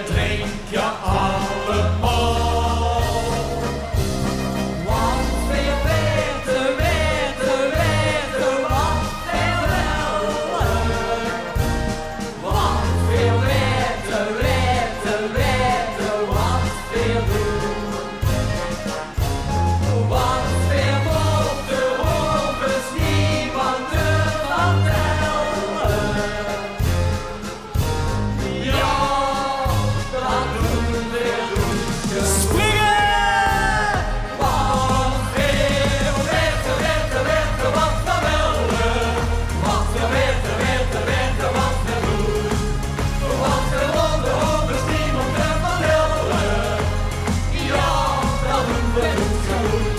drink je allemaal. Want we weten, wat we willen. Want we weten, wat we doen. Want we moeten overigens niemand vertellen. Ja, dat doen we goed. Springen! Want we weten, wat we willen. Want we weten, wat we doen. Want we moeten overigens niemand vertellen. Ja, dat doen we goed.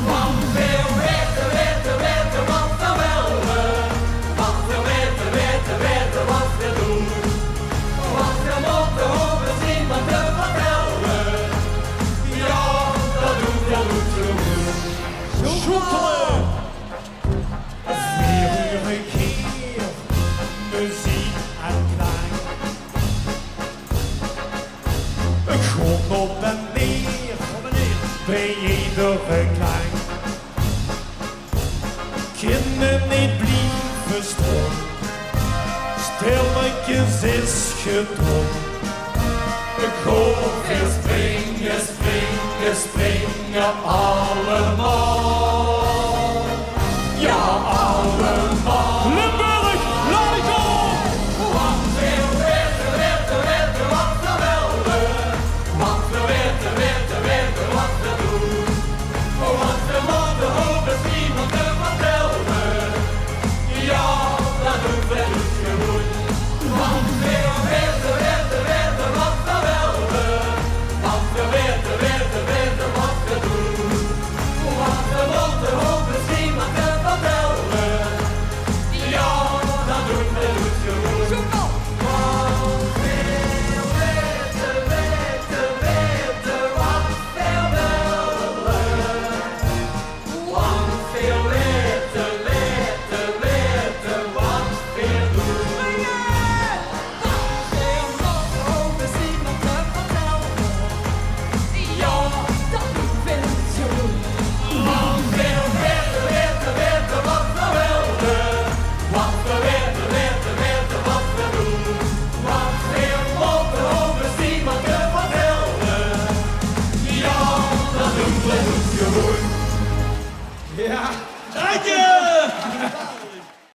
Want we weten, wat we willen. Want we weten, wat we doen. Want we moeten overigens niemand vertellen. Ja, dat doen we goed. Schoetelen! 4 uur hier, muziek en klank. Gewoon op en neer, bij iedere klank. Kinderen niet blijven staan, stilletjes is gedrongen. Golf is springen, springen, springen alle